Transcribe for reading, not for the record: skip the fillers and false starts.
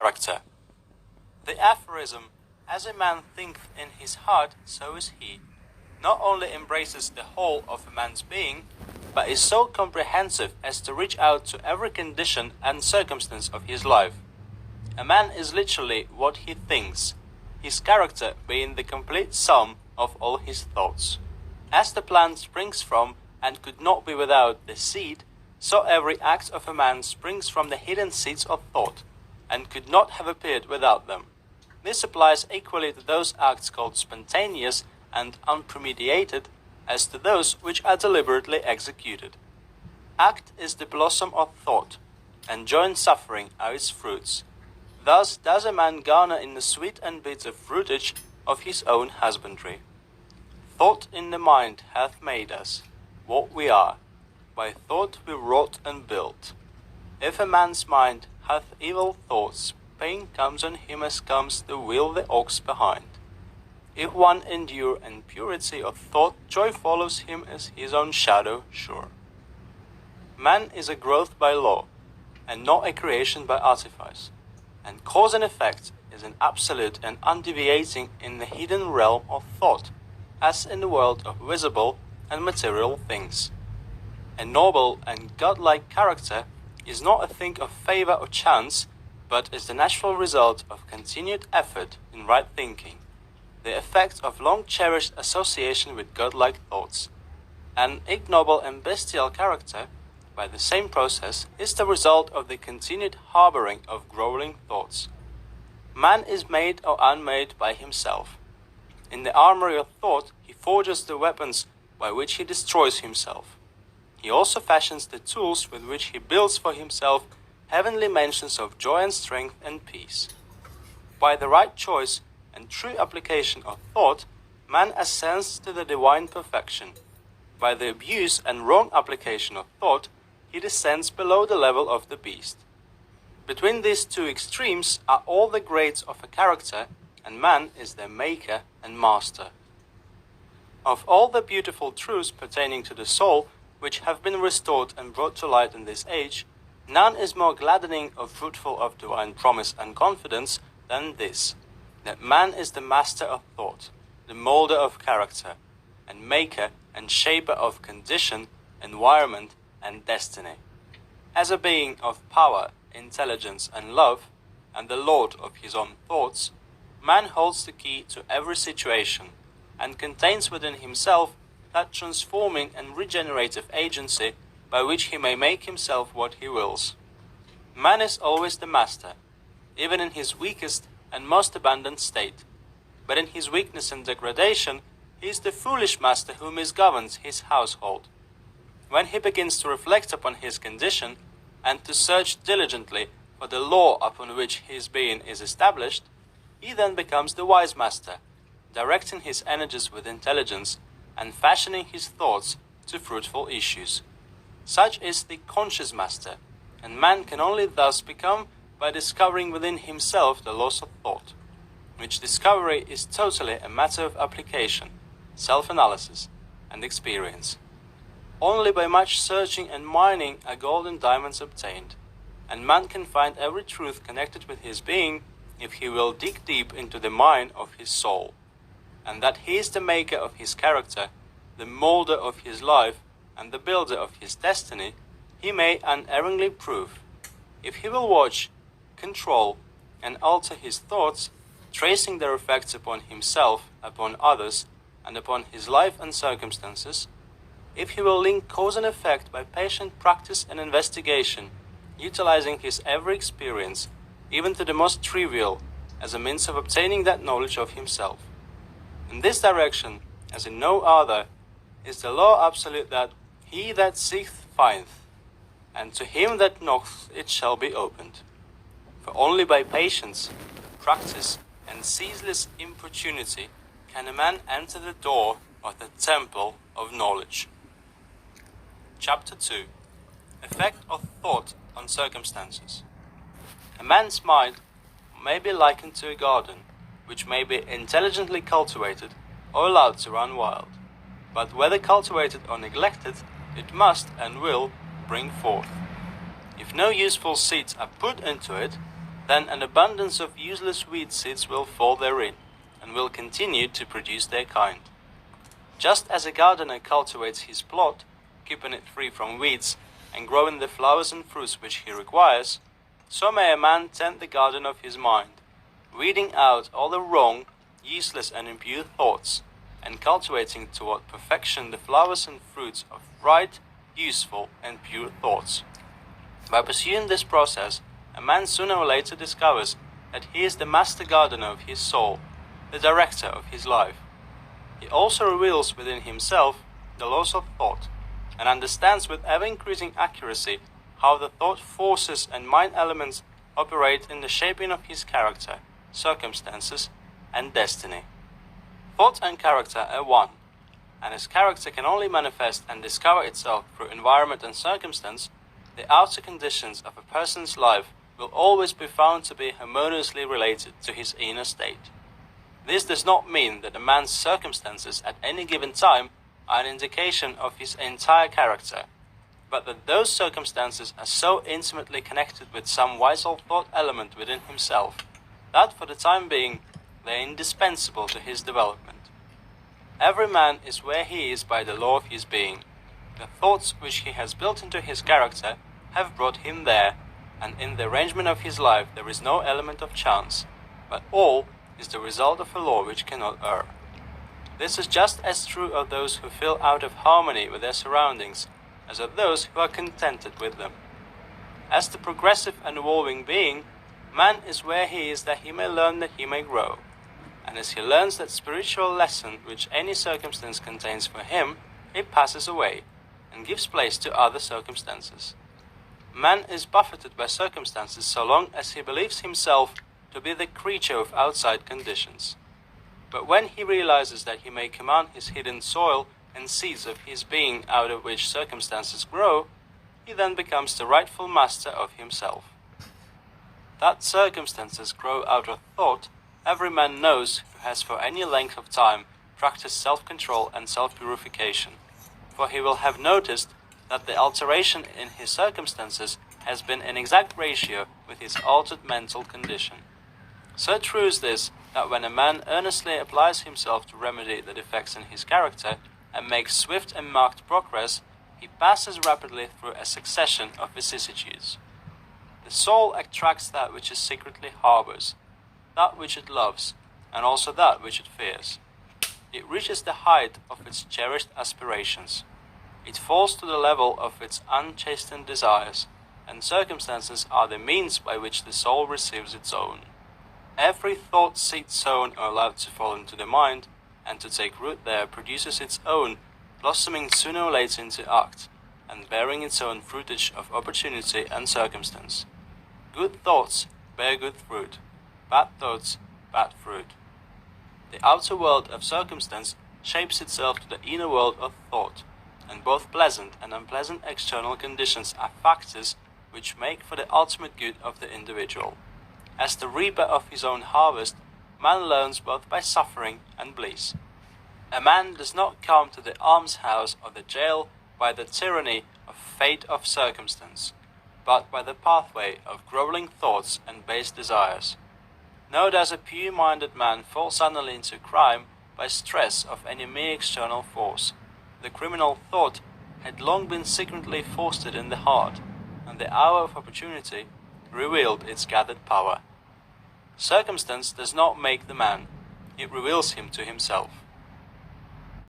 character. The aphorism, "As a man thinketh in his heart, so is he," not only embraces the whole of a man's being, but is so comprehensive as to reach out to every condition and circumstance of his life. A man is literally what he thinks, his character being the complete sum of all his thoughts. As the plant springs from, and could not be without, the seed, so every act of a man springs from the hidden seeds of thought, and could not have appeared without them. This applies equally to those acts called spontaneous and unpremeditated as to those which are deliberately executed. Act is the blossom of thought, and joy and suffering are its fruits. Thus does a man garner in the sweet and bitter fruitage of his own husbandry. Thought in the mind hath made us what we are. By thought we wrought and built. If a man's mind hath evil thoughts, pain comes on him as comes the wheel the ox behind. If one endure in purity of thought, joy follows him as his own shadow sure. Man is a growth by law, and not a creation by artifice, and cause and effect is an absolute and undeviating in the hidden realm of thought, as in the world of visible and material things. A noble and godlike character is not a thing of favor or chance, but is the natural result of continued effort in right thinking, the effect of long-cherished association with godlike thoughts. An ignoble and bestial character, by the same process, is the result of the continued harboring of growling thoughts. Man is made or unmade by himself. In the armory of thought, he forges the weapons by which he destroys himself. He also fashions the tools with which he builds for himself heavenly mansions of joy and strength and peace. By the right choice and true application of thought, man ascends to the divine perfection. By the abuse and wrong application of thought, he descends below the level of the beast. Between these two extremes are all the grades of a character, and man is their maker and master. Of all the beautiful truths pertaining to the soul, which have been restored and brought to light in this age, none is more gladdening or fruitful of divine promise and confidence than this, that man is the master of thought, the molder of character, and maker and shaper of condition, environment, and destiny. As a being of power, intelligence, and love, and the lord of his own thoughts, man holds the key to every situation, and contains within himself that transforming and regenerative agency by which he may make himself what he wills. Man is always the master, even in his weakest and most abandoned state, but in his weakness and degradation, he is the foolish master who misgoverns his household. When he begins to reflect upon his condition, and to search diligently for the law upon which his being is established, he then becomes the wise master, directing his energies with intelligence, and fashioning his thoughts to fruitful issues. Such is the conscious master, and man can only thus become by discovering within himself the laws of thought, which discovery is totally a matter of application, self-analysis, and experience. Only by much searching and mining are gold and diamonds obtained, and man can find every truth connected with his being if he will dig deep into the mine of his soul, and that he is the maker of his character, the molder of his life, and the builder of his destiny, he may unerringly prove, if he will watch, control, and alter his thoughts, tracing their effects upon himself, upon others, and upon his life and circumstances, if he will link cause and effect by patient practice and investigation, utilizing his every experience, even to the most trivial, as a means of obtaining that knowledge of himself. In this direction, as in no other, is the law absolute that he that seeketh findeth, and to him that knocketh it shall be opened. For only by patience, practice, and ceaseless importunity can a man enter the door of the temple of knowledge. Chapter 2. Effect of thought on circumstances. A man's mind may be likened to a garden, which may be intelligently cultivated or allowed to run wild, but whether cultivated or neglected, it must and will bring forth. If no useful seeds are put into it, then an abundance of useless weed seeds will fall therein, and will continue to produce their kind. Just as a gardener cultivates his plot, keeping it free from weeds, and growing the flowers and fruits which he requires, so may a man tend the garden of his mind, weeding out all the wrong, useless and impure thoughts, and cultivating toward perfection the flowers and fruits of right, useful and pure thoughts. By pursuing this process, a man sooner or later discovers that he is the master gardener of his soul, the director of his life. He also reveals within himself the laws of thought, and understands with ever-increasing accuracy how the thought forces and mind elements operate in the shaping of his character, circumstances, and destiny. Thought and character are one, and as character can only manifest and discover itself through environment and circumstance, the outer conditions of a person's life will always be found to be harmoniously related to his inner state. This does not mean that a man's circumstances at any given time are an indication of his entire character, but that those circumstances are so intimately connected with some vital thought element within himself, that for the time being they are indispensable to his development. Every man is where he is by the law of his being. The thoughts which he has built into his character have brought him there, and in the arrangement of his life there is no element of chance, but all is the result of a law which cannot err. This is just as true of those who feel out of harmony with their surroundings as of those who are contented with them. As the progressive and evolving being, man is where he is that he may learn that he may grow, and as he learns that spiritual lesson which any circumstance contains for him, it passes away and gives place to other circumstances. Man is buffeted by circumstances so long as he believes himself to be the creature of outside conditions. But when he realizes that he may command his hidden soil and seeds of his being out of which circumstances grow, he then becomes the rightful master of himself. That circumstances grow out of thought, every man knows who has for any length of time practiced self-control and self-purification, for he will have noticed that the alteration in his circumstances has been in exact ratio with his altered mental condition. So true is this, that when a man earnestly applies himself to remedy the defects in his character, and makes swift and marked progress, he passes rapidly through a succession of vicissitudes. The soul attracts that which it secretly harbors, that which it loves, and also that which it fears. It reaches the height of its cherished aspirations. It falls to the level of its unchastened desires, and circumstances are the means by which the soul receives its own. Every thought seed sown or allowed to fall into the mind, and to take root there, produces its own, blossoming sooner or later into act, and bearing its own fruitage of opportunity and circumstance. Good thoughts bear good fruit, bad thoughts bad fruit. The outer world of circumstance shapes itself to the inner world of thought, and both pleasant and unpleasant external conditions are factors which make for the ultimate good of the individual. As the reaper of his own harvest, man learns both by suffering and bliss. A man does not come to the almshouse or the jail by the tyranny of fate of circumstance, but by the pathway of groveling thoughts and base desires. Nor does a pure-minded man fall suddenly into crime by stress of any mere external force. The criminal thought had long been secretly fostered in the heart, and the hour of opportunity revealed its gathered power. Circumstance does not make the man, it reveals him to himself.